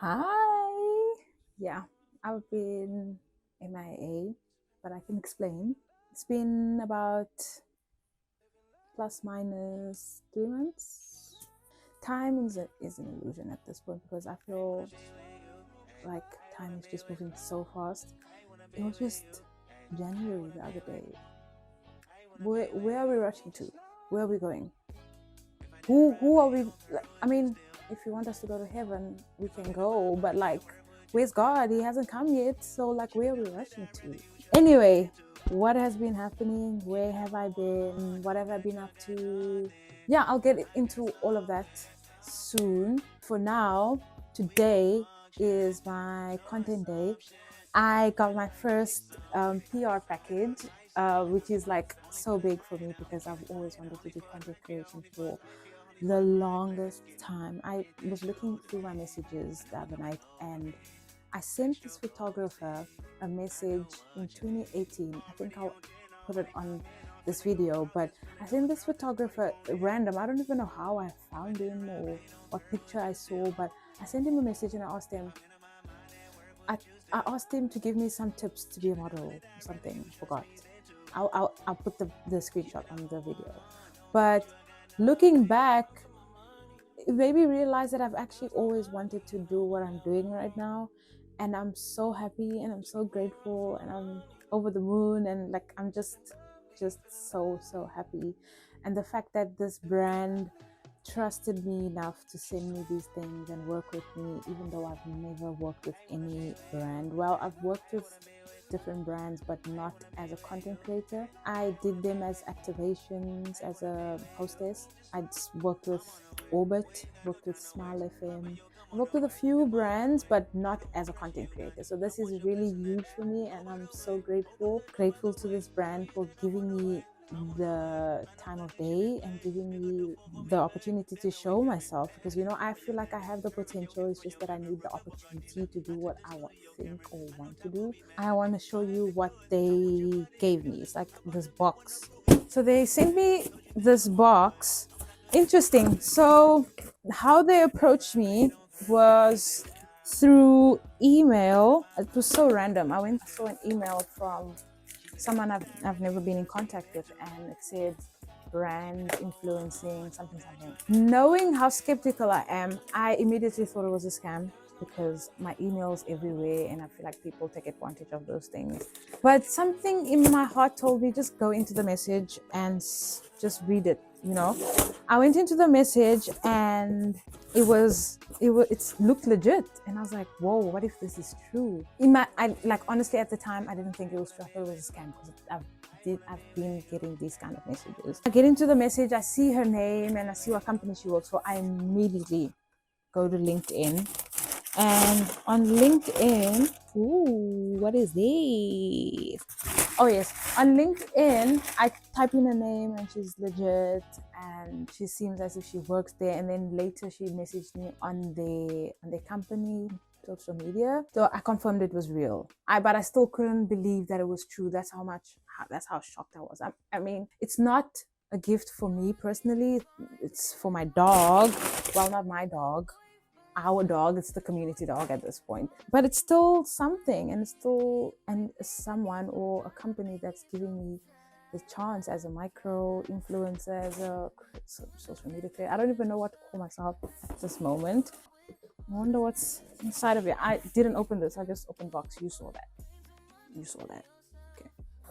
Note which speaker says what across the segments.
Speaker 1: Hi. Yeah, I've been MIA, but I can explain. It's been about plus minus 3 months. Time is an illusion at this point because I feel like time is just moving so fast. It was just January the other day. Where are we rushing to? Where are we going? Who are we? I mean, if you want us to go to heaven, we can go. But like, where's God? He hasn't come yet. So like, where are we rushing to? Anyway, what has been happening? Where have I been? What have I been up to? Yeah, I'll get into all of that soon. For now, today is my content day. I got my first PR package, which is like so big for me because I've always wanted to do content creation for the longest time. I was looking through my messages the other night and I sent this photographer a message in 2018. I think I'll put it on this video, but I sent this photographer random. I don't even know how I found him or what picture I saw, but I sent him a message and I asked him, I asked him to give me some tips to be a model or something. I forgot. I'll put the screenshot on the video. But looking back, it made me realize that I've actually always wanted to do what I'm doing right now. And I'm so happy and I'm so grateful and I'm over the moon and like I'm just so happy. And the fact that this brand trusted me enough to send me these things and work with me, even though I've never worked with any brand. Well, I've worked with different brands, but not as a content creator. I did them as activations, as a hostess. I worked with Orbit, worked with Smile FM. I worked with a few brands, but not as a content creator. So this is really huge for me, and I'm so grateful to this brand for giving me the time of day and giving me the opportunity to show myself, because I feel like I have the potential. It's just that I need the opportunity to do what I think or want to do. I want to show you what they gave me. It's like this box. So they sent me this box. Interesting. So how they approached me was through email. It was so random. I saw an email from someone I've never been in contact with, and it said brand influencing something. Knowing how skeptical I am, I immediately thought it was a scam because my email's everywhere and I feel like people take advantage of those things. But something in my heart told me just go into the message and just read it. I went into the message and it looked legit, and I was like, whoa, what if this is true? Honestly, at the time I didn't think it was true. I thought it was a scam because I've been getting these kind of messages. I get into the message, I see her name and I see what company she works for. I immediately go to LinkedIn, and on LinkedIn, what is this? Oh yes, on LinkedIn, I type in her name and she's legit and she seems as if she works there. And then later she messaged me on the company social media. So I confirmed it was real. But I still couldn't believe that it was true. That's how shocked I was. I mean, it's not a gift for me personally. It's for my dog. Well, not my dog. Our dog. It's the community dog at this point, but it's still something, and someone or a company that's giving me the chance as a micro influencer, as a social media creator. I don't even know what to call myself at this moment. I wonder what's inside of it. I didn't open this. I just opened box. You saw that.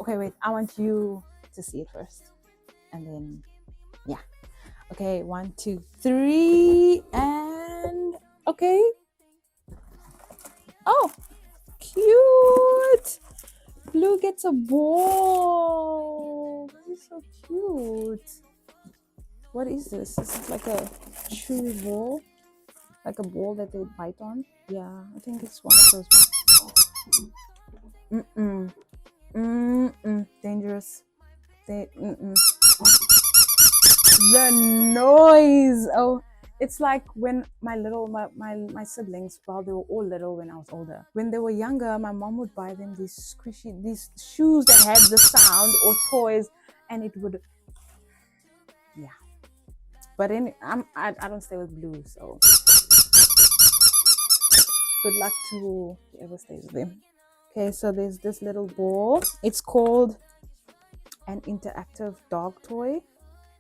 Speaker 1: Okay, wait, I want you to see it first, and then yeah. Okay, 1, 2, 3, and okay. Oh, cute! Blue gets a ball. This is so cute. What is this? This is like a chewy ball, like a ball that they bite on. Yeah, I think it's one of those ones. Dangerous. The noise. Oh, it's like when my siblings, well, they were all little when I was older. When they were younger, my mom would buy them these shoes that had the sound, or toys, and it would, yeah. But I don't stay with Blue, so Good luck to whoever stays with him. Okay, so there's this little ball. It's called an interactive dog toy.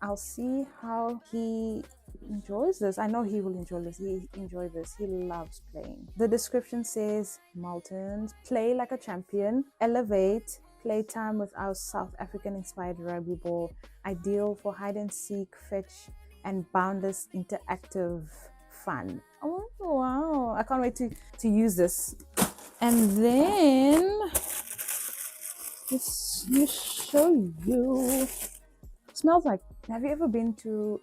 Speaker 1: I'll see how he enjoys this. I know he will enjoy this. He loves playing. The description says, Maltons, play like a champion, elevate, playtime with our South African inspired rugby ball, ideal for hide and seek, fetch, and boundless interactive fun. Oh wow, I can't wait to use this. And then let me show you. Smells like, have you ever been to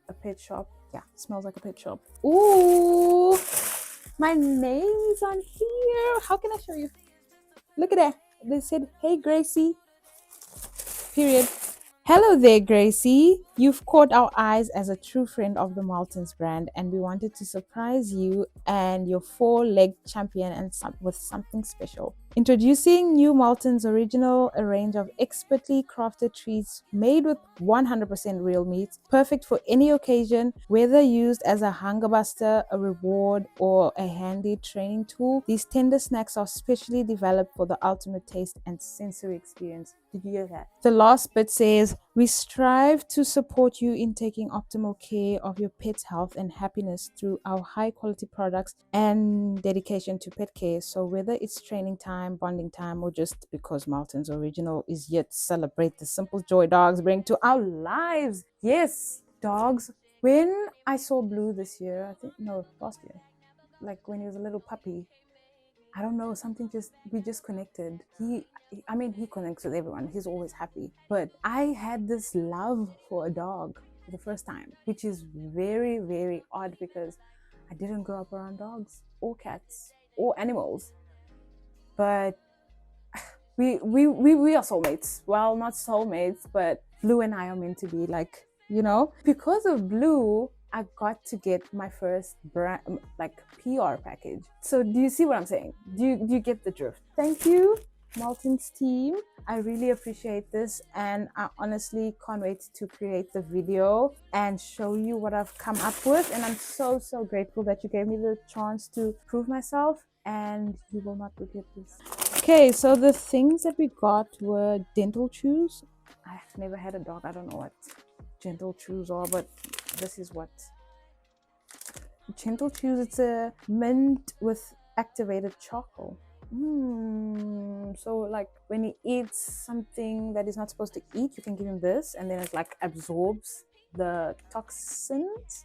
Speaker 1: a pet shop? Yeah, smells like a pet shop. Ooh, my name is on here. How can I show you? Look at that. They said, hey Gracie, period. Hello there, Gracie. You've caught our eyes as a true friend of the Maltons brand, and we wanted to surprise you and your four-legged champion with something special. Introducing new Maltons Original, a range of expertly crafted treats made with 100% real meat, perfect for any occasion, whether used as a hunger buster, a reward, or a handy training tool. These tender snacks are specially developed for the ultimate taste and sensory experience. Did you hear that? The last bit says, we strive to support you in taking optimal care of your pet's health and happiness through our high quality products and dedication to pet care. So whether it's training time, bonding time, or just because Maltons Original is yet to celebrate the simple joy dogs bring to our lives. Yes, dogs. When I saw Blue this year, I think, no, last year, like when he was a little puppy, I don't know, we just connected. He connects with everyone. He's always happy. But I had this love for a dog for the first time, which is very, very odd because I didn't grow up around dogs or cats or animals. But we are soulmates. Well, not soulmates, but Blue and I are meant to be, like, because of Blue, I got to get my first brand, like, PR package. So do you see what I'm saying? Do you get the drift? Thank you, Malton's team. I really appreciate this, and I honestly can't wait to create the video and show you what I've come up with. And I'm so grateful that you gave me the chance to prove myself, and you will not regret this. Okay, so the things that we got were dental chews. I've never had a dog. I don't know what gentle chews are, but this is what gentle chews. It's a mint with activated charcoal. So like when he eats something that he's not supposed to eat, you can give him this, and then it like absorbs the toxins.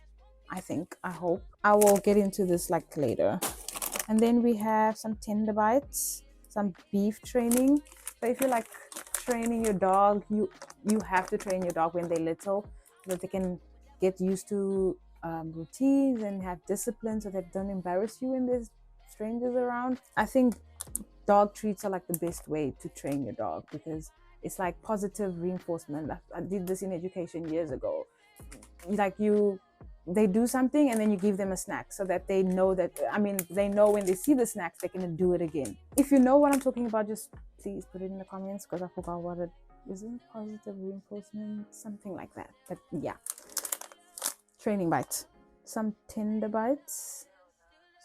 Speaker 1: I hope I will get into this like later. And then we have some tender bites, some beef training. So if you like training your dog, you have to train your dog when they're little so that they can get used to routines and have discipline so that they don't embarrass you when there's strangers around. I think dog treats are like the best way to train your dog because it's like positive reinforcement. I did this in education years ago. They do something and then you give them a snack so that they know they know when they see the snacks, they're going to do it again. If you know what I'm talking about, just please put it in the comments because I forgot what it is. Positive reinforcement, something like that. But yeah, training bites, some tender bites,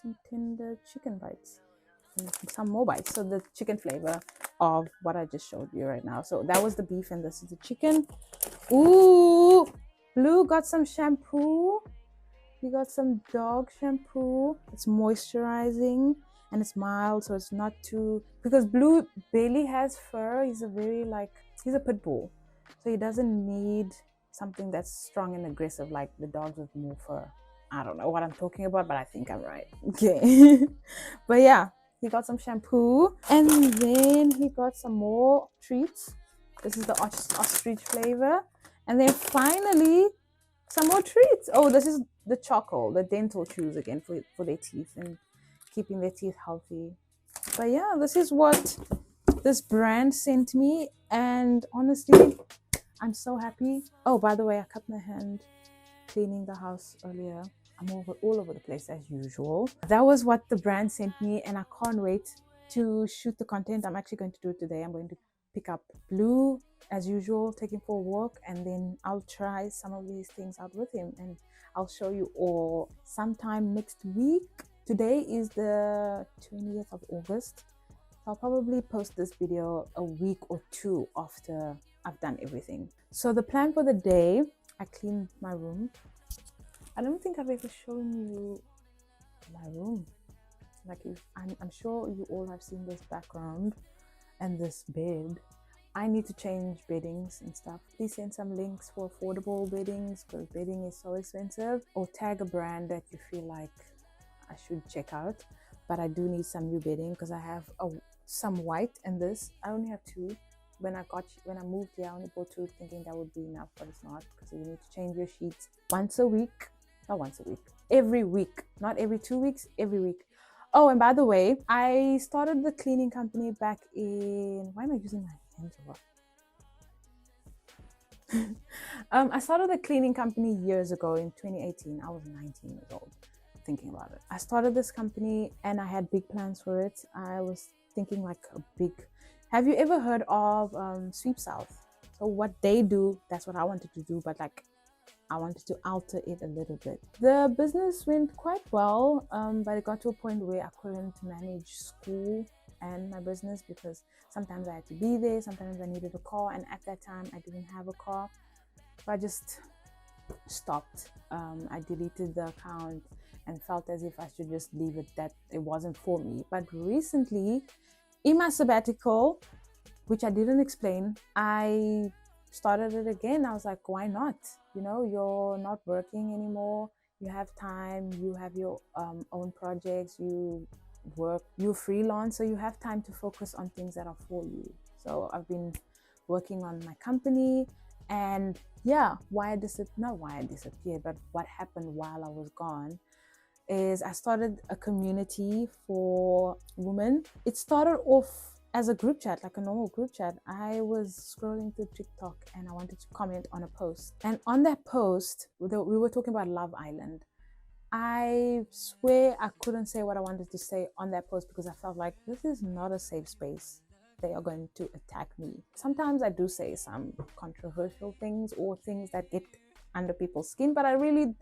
Speaker 1: some tender chicken bites, and some more bites. So the chicken flavor of what I just showed you right now. So that was the beef and this is the chicken. Ooh, Blue got some shampoo. He got some dog shampoo. It's moisturizing and it's mild, so it's not too, because Blue barely has fur. He's a pit bull, so he doesn't need something that's strong and aggressive like the dogs with more fur. I don't know what I'm talking about, but I think I'm right. Okay. But yeah, he got some shampoo and then he got some more treats. This is the ostrich flavor. And then finally, some more treats. Oh, this is the charcoal, the dental chews again for their teeth and keeping their teeth healthy. But yeah, this is what this brand sent me. And honestly, I'm so happy. Oh, by the way, I cut my hand cleaning the house earlier. I'm all over the place as usual. That was what the brand sent me, and I can't wait to shoot the content. I'm actually going to do it today. I'm going to pick up Blue as usual, take him for a walk, and then I'll try some of these things out with him, and I'll show you all sometime next week. Today is the 20th of August. I'll probably post this video a week or two after I've done everything. So the plan for the day, I cleaned my room. I don't think I've ever shown you my room. Like, I'm sure you all have seen this background and this bed. I need to change beddings and stuff. Please send some links for affordable beddings because bedding is so expensive, or tag a brand that you feel like I should check out. But I do need some new bedding because I have some white and this. I only have two. When I moved here, I only bought two, thinking that would be enough, but it's not, because you need to change your sheets once a week. Not once a week, every week, not every 2 weeks, every week. Oh, and by the way, I started the cleaning company back in, why am I using my hands a lot? I started the cleaning company years ago in 2018. I was 19 years old, thinking about it. I started this company and I had big plans for it. I was thinking like a big, have you ever heard of Sweep South? So what they do, that's what I wanted to do, but like I wanted to alter it a little bit. The business went quite well, but it got to a point where I couldn't manage school and my business because sometimes I had to be there, sometimes I needed a car, and at that time I didn't have a car. So I just stopped. I deleted the account and felt as if I should just leave it, that it wasn't for me. But recently, in my sabbatical, which I didn't explain, I started it again. I was like, why not? You know, you're not working anymore. You have time. You have your own projects. You work. You're freelance, so you have time to focus on things that are for you. So I've been working on my company, and yeah, not why I disappeared, but what happened while I was gone is I started a community for women. It started off as a group chat, like a normal group chat. I was scrolling through TikTok and I wanted to comment on a post. And on that post, we were talking about Love Island. I swear I couldn't say what I wanted to say on that post because I felt like this is not a safe space. They are going to attack me. Sometimes I do say some controversial things or things that get under people's skin, but I really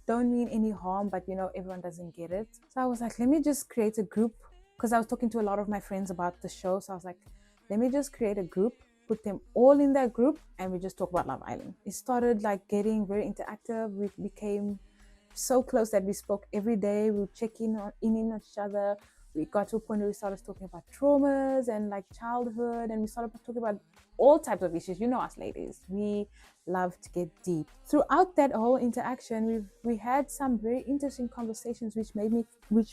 Speaker 1: don't mean any harm, but you know, everyone doesn't get it. So I was like, let me just create a group, because I was talking to a lot of my friends about the show. So I was like, let me just create a group, put them all in that group, and we just talk about Love Island. It started like getting very interactive. We became so close that we spoke every day. We would check in on each other. We got to a point where we started talking about traumas and like childhood, and we started talking about all types of issues. You know us ladies, we love to get deep. Throughout that whole interaction, we had some very interesting conversations, which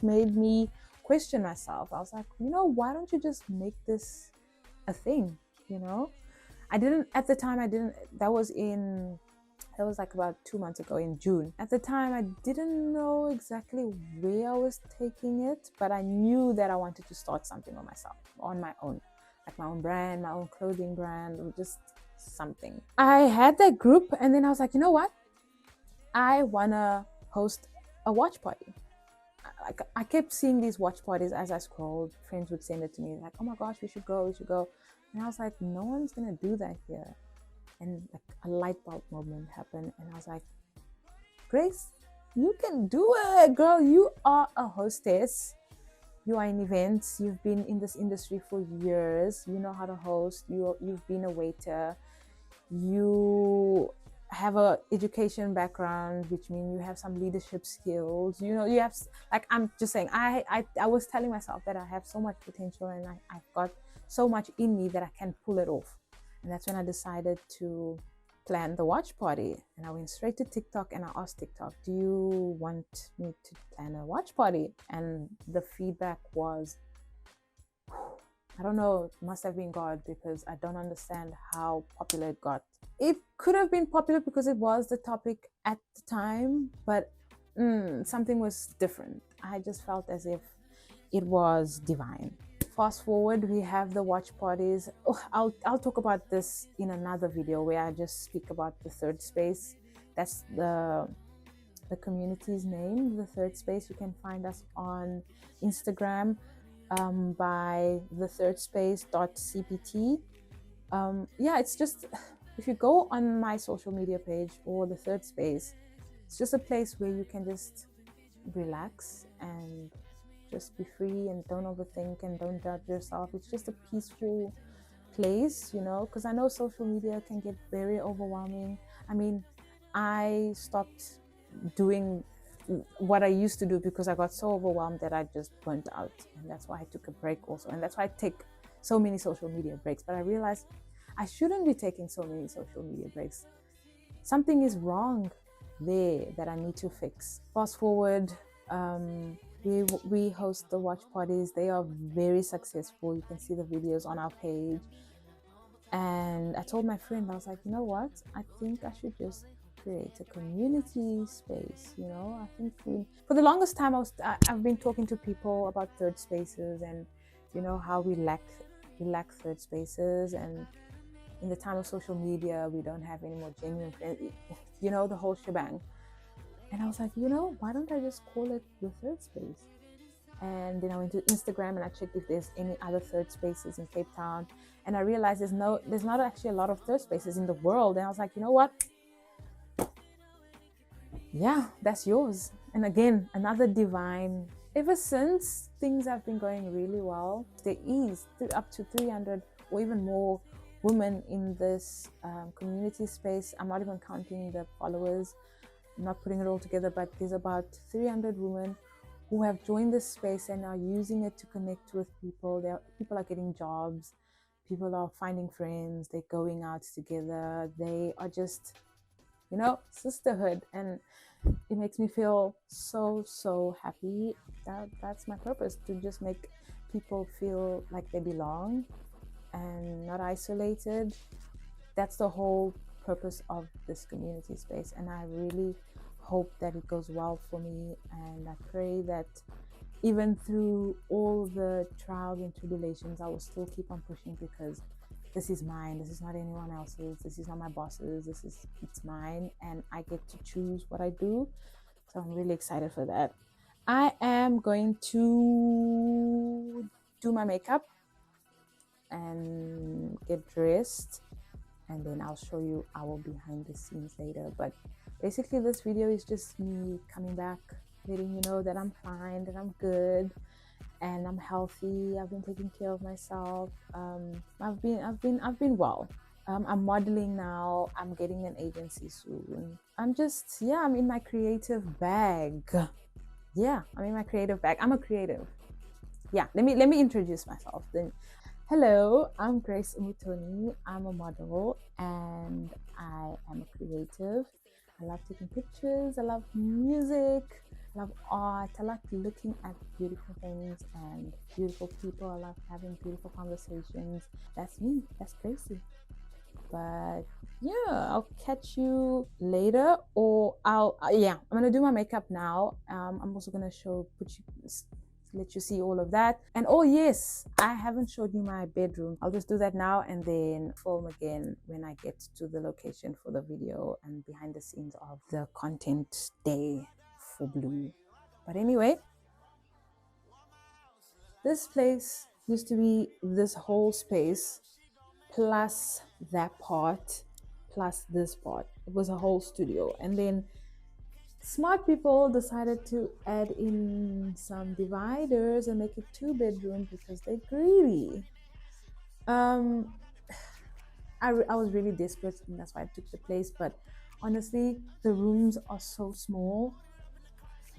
Speaker 1: made me question myself. I was like, you know, why don't you just make this a thing? You know, at the time, that was like about 2 months ago in June. At the time, I didn't know exactly where I was taking it, but I knew that I wanted to start something on myself, on my own, like my own brand, my own clothing brand, or just something. I had that group, and then I was like, you know what? I wanna host a watch party. I kept seeing these watch parties as I scrolled. Friends would send it to me, like, oh my gosh, we should go. And I was like, no one's gonna do that here. And like a light bulb moment happened, and I was like, Grace, you can do it, girl. You are a hostess. You are in events. You've been in this industry for years. You know how to host. You've been a waiter. You have a education background, which means you have some leadership skills. You know, you have, like, I'm just saying, I was telling myself that I have so much potential and I've got so much in me that I can pull it off. And that's when I decided to plan the watch party. And I went straight to TikTok and I asked TikTok, do you want me to plan a watch party? And the feedback was, I don't know, it must have been God, because I don't understand how popular it got. It could have been popular because it was the topic at the time, but something was different. I just felt as if it was divine. Fast forward, we have the watch parties. I'll talk about this in another video where I just speak about the third space. That's the community's name, the third space. You can find us on Instagram by thethirdSpace.cpt. Yeah, it's just, if you go on my social media page or the third space, it's just a place where you can just relax and just be free and don't overthink and don't judge yourself. It's just a peaceful place, you know, because I know social media can get very overwhelming. I mean, I stopped doing what I used to do because I got so overwhelmed that I just burnt out, and that's why I took a break also, and that's why I take so many social media breaks. But I realized I shouldn't be taking so many social media breaks. Something is wrong there that I need to fix. Fast forward, we host the watch parties. They are very successful. You can see the videos on our page. And I told my friend, I was like, you know what? I think I should just create a community space. You know, I think for the longest time I've been talking to people about third spaces and, you know, how we lack third spaces, and in the time of social media we don't have any more genuine friends, you know, the whole shebang. And I was like, you know, why don't I just call it the third space? And then I went to Instagram and I checked if there's any other third spaces in Cape Town, and I realized there's not actually a lot of third spaces in the world. And I was like, you know what, yeah, that's yours. And again, another divine. Ever since, things have been going really well. There is up to 300 or even more women in this community space. I'm not even counting the followers. I'm not putting it all together, but there's about 300 women who have joined this space and are using it to connect with people. People are getting jobs. People are finding friends. They're going out together. They are just, you know, sisterhood. And it makes me feel so happy. That's my purpose, to just make people feel like they belong and not isolated. That's the whole purpose of this community space, and I really hope that it goes well for me. And I pray that even through all the trials and tribulations, I will still keep on pushing, because this is mine. This is not anyone else's. This is not my boss's. It's mine, and I get to choose what I do. So I'm really excited for that. I am going to do my makeup and get dressed, and then I'll show you our behind the scenes later. But basically this video is just me coming back, letting you know that I'm fine, that I'm good, and I'm healthy. I've been taking care of myself. I've been well. I'm modeling now. I'm getting an agency soon. I'm in my creative bag. Yeah, I'm in my creative bag. I'm a creative. Yeah, let me introduce myself then. Hello, I'm Grace Umutoni. I'm a model and I am a creative. I love taking pictures. I love music. I love art. I like looking at beautiful things and beautiful people. I love having beautiful conversations. That's me. That's Gracie. But yeah, I'll catch you later, or I'm gonna do my makeup now. I'm also gonna let you see all of that. And oh yes, I haven't showed you my bedroom. I'll just do that now and then film again when I get to the location for the video and behind the scenes of the content day for Blue. But anyway, this place used to be this whole space plus that part plus this part. It was a whole studio, and then smart people decided to add in some dividers and make it 2 bedrooms because they're greedy. I was really desperate, and that's why I took the place. But honestly, the rooms are so small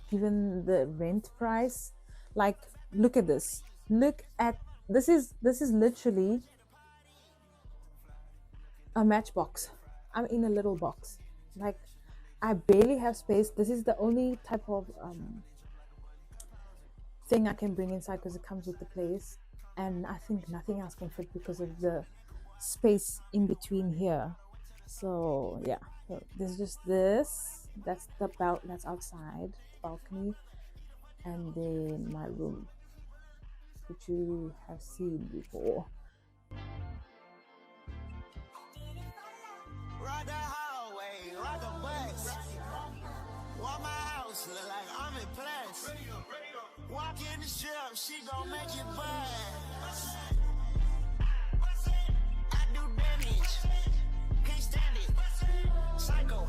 Speaker 1: given the rent price. Like, look at this. This is literally a matchbox. I'm in a little box. Like, I barely have space. This is the only type of thing I can bring inside because it comes with the place. And I think nothing else can fit because of the space in between here. So yeah, so there's just this. That's that's outside, the balcony. And then my room, which you have seen before. Ride the hallway, ride the bus. Walk my house, look like I'm in place. Walk in the strip, she gon' make it buzz. I do damage, can't stand it. Psycho,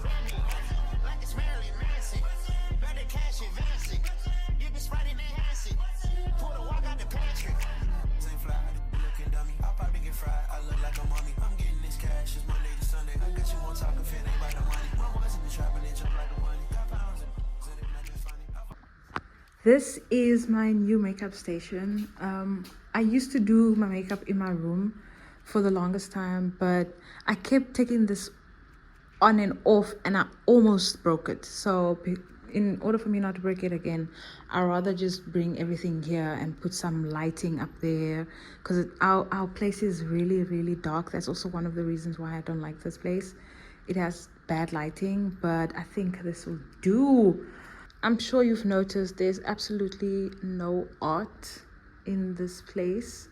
Speaker 1: like it's Marilyn Manson. Better cash advancing. This is my new makeup station. I used to do my makeup in my room for the longest time, but I kept taking this on and off and I almost broke it. So in order for me not to break it again, I'd rather just bring everything here and put some lighting up there, because our place is really, really dark. That's also one of the reasons why I don't like this place. It has bad lighting, but I think this will do. I'm sure you've noticed there's absolutely no art in this place.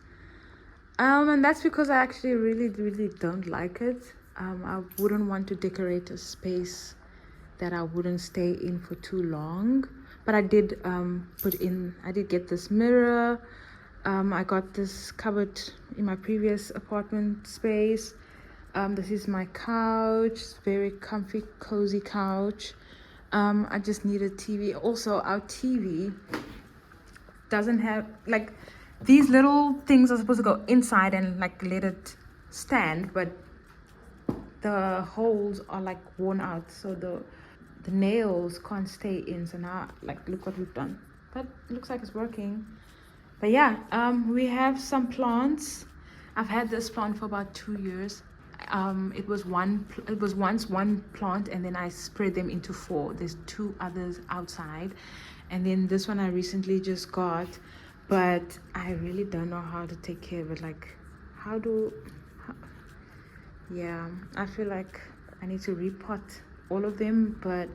Speaker 1: And that's because I actually really, really don't like it. I wouldn't want to decorate a space that I wouldn't stay in for too long. But I did I did get this mirror. I got this cupboard in my previous apartment space. This is my couch, very comfy, cozy couch. I just need a TV. Also, our TV doesn't have, like, these little things are supposed to go inside and like let it stand, but the holes are like worn out, so the nails can't stay in. So now, like, look what we've done. But it looks like it's working. But yeah, we have some plants. I've had this plant for about 2 years. It was once one plant, and then I spread them into four. There's two others outside, and then this one I recently just got, but I really don't know how to take care of it. Like, how do how, yeah, I feel like I need to repot all of them, but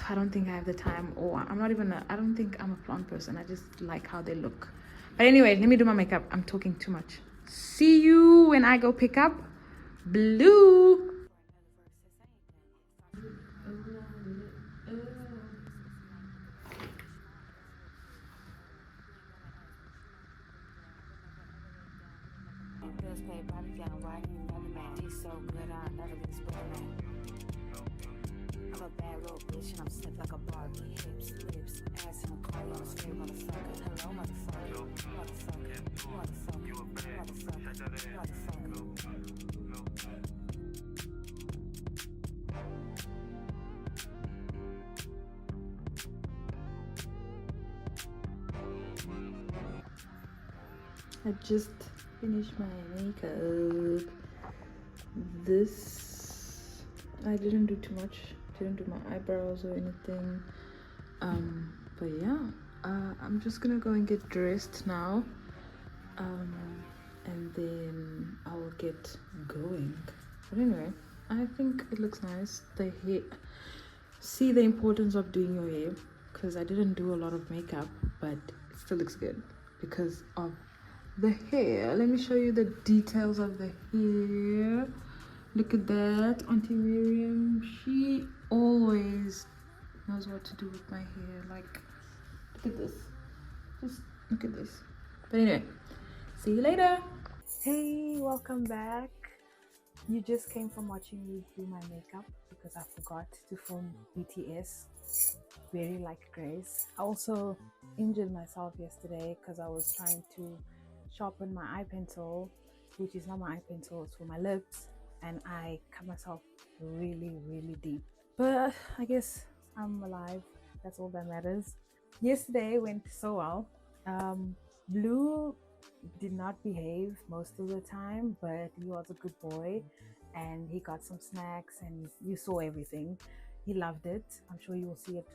Speaker 1: I don't think I have the time, or I don't think I'm a plant person. I just like how they look. But anyway, let me do my makeup. I'm talking too much. See you when I go pick up Blue. Bills paid, probably down right. Another man, he's so good, I'll never get split man. I'm a bad little bitch and I'm slick like a Barbie. Hips, lips, ass in a car, on a straight motherfucker. Hello, motherfucker. Motherfucker. Motherfucker. Motherfucker. Motherfucker. I just finished my makeup. This, I didn't do too much. Didn't do my eyebrows or anything. But yeah, I'm just gonna go and get dressed now. And then I'll get going. But anyway, I think it looks nice. The hair, see the importance of doing your hair, because I didn't do a lot of makeup, but it still looks good because of the hair. Let me show you the details of the hair. Look at that. Auntie Miriam, she always knows what to do with my hair. Like, look at this. Just look at this. But anyway, see you later. Hey, welcome back. You just came from watching me do my makeup because I forgot to film BTS, Very Like Grace. I also injured myself yesterday because I was trying to sharpen my eye pencil, which is not my eye pencil, it's for my lips, and I cut myself really, really deep. But I guess I'm alive. That's all that matters. Yesterday went so well. Blue did not behave most of the time, but he was a good boy and he got some snacks and you saw everything. He loved it. I'm sure you will see it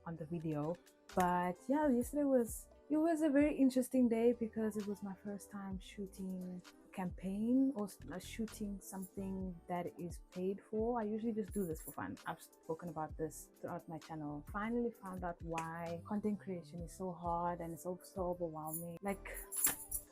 Speaker 1: on the video. But yeah, yesterday was a very interesting day because it was my first time shooting a campaign or shooting something that is paid for. I usually just do this for fun. I've spoken about this throughout my channel. Finally found out why content creation is so hard and it's so overwhelming. Like,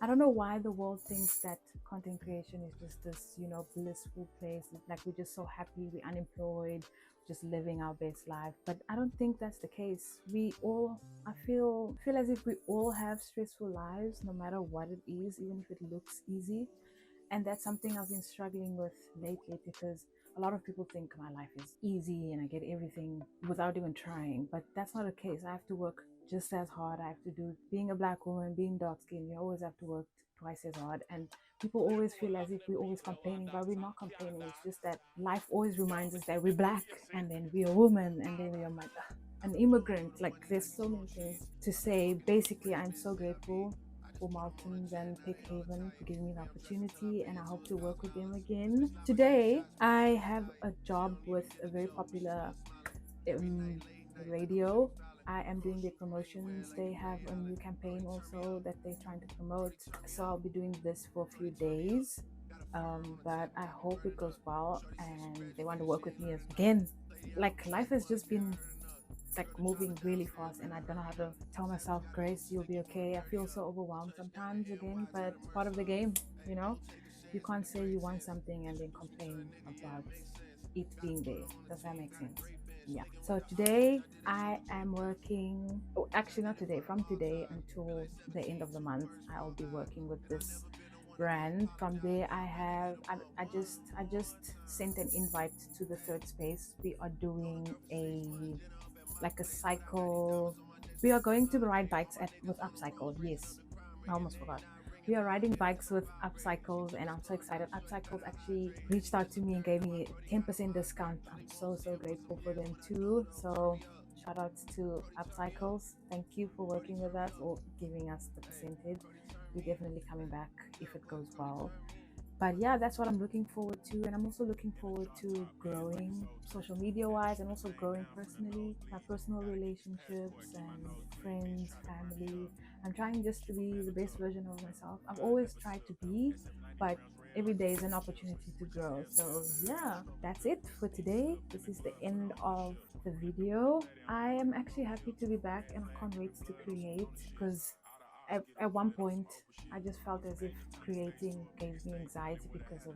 Speaker 1: I don't know why the world thinks that content creation is just this, blissful place. Like, we're just so happy, we're unemployed, just living our best life. But I don't think that's the case. I feel as if we all have stressful lives, no matter what it is, even if it looks easy. And that's something I've been struggling with lately because a lot of people think my life is easy and I get everything without even trying. But that's not the case. I have to work just as hard. I have to do, being a black woman, being dark skinned, you always have to work twice as hard. And people always feel as if we're always complaining, but we're not complaining. It's just that life always reminds us that we're black and then we're a woman and then we're a mother. an immigrant. Like there's so many things to say. Basically, I'm so grateful for Maltons and Pet Haven for giving me the opportunity, and I hope to work with them again. Today, I have a job with a very popular um, radio. I am doing their promotions. They have a new campaign also that they're trying to promote. So I'll be doing this for a few days. But I hope it goes well and they want to work with me again. Like life has just been like moving really fast and I don't know how to tell myself, Grace, you'll be okay. I feel so overwhelmed sometimes again, but it's part of the game, you know? You can't say you want something and then complain about it being there. Does that make sense? Yeah. So today I am working, oh, actually not today, from today until the end of the month, I'll be working with this brand. From there I just sent an invite to the third space. We are doing a cycle. We are going to ride bikes with Upcycle. Yes, I almost forgot. We are riding bikes with Upcycles, and I'm so excited. Upcycles actually reached out to me and gave me a 10% discount. I'm so grateful for them too. So shout out to Upcycles. Thank you for working with us or giving us the percentage. We're definitely coming back if it goes well. But yeah, that's what I'm looking forward to. And I'm also looking forward to growing social media wise and also growing personally, my personal relationships and friends, family. I'm trying just to be the best version of myself. I've always tried to be, but every day is an opportunity to grow. So yeah, that's it for today. This is the end of the video. I am actually happy to be back and I can't wait to create because at one point I just felt as if creating gave me anxiety because of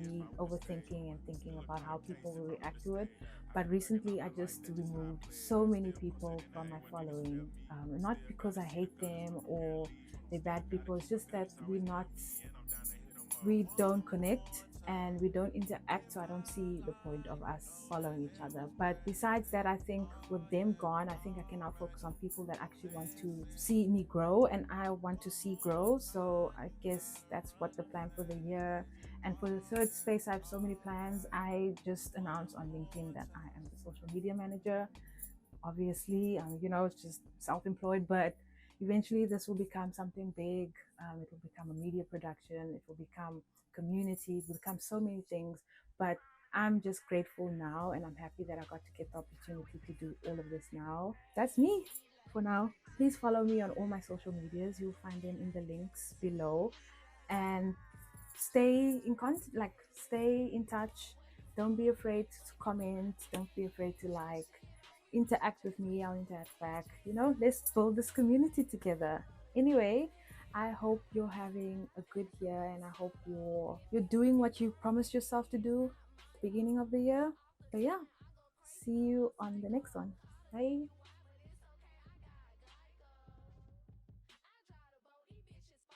Speaker 1: me overthinking and thinking about how people will react to it. But recently I just removed so many people from my following, not because I hate them or they're bad people. It's just that we don't connect and we don't interact, so I don't see the point of us following each other. But besides that, I think with them gone, I think I can now focus on people that actually want to see me grow and I want to see grow. So I guess that's what the plan for the year. And for the third space, I have so many plans. I just announced on LinkedIn that I am the social media manager. Obviously, it's just self-employed, but eventually this will become something big. It will become a media production, it will become community, it will become so many things. But I'm just grateful now and I'm happy that I got to get the opportunity to do all of this now. That's me for now. Please follow me on all my social medias. You'll find them in the links below. And stay in contact, like stay in touch. Don't be afraid to comment, don't be afraid to interact with me. I'll interact back. Let's build this community together. Anyway, I hope you're having a good year and I hope you're doing what you promised yourself to do at the beginning of the year. So yeah, see you on the next one. Bye.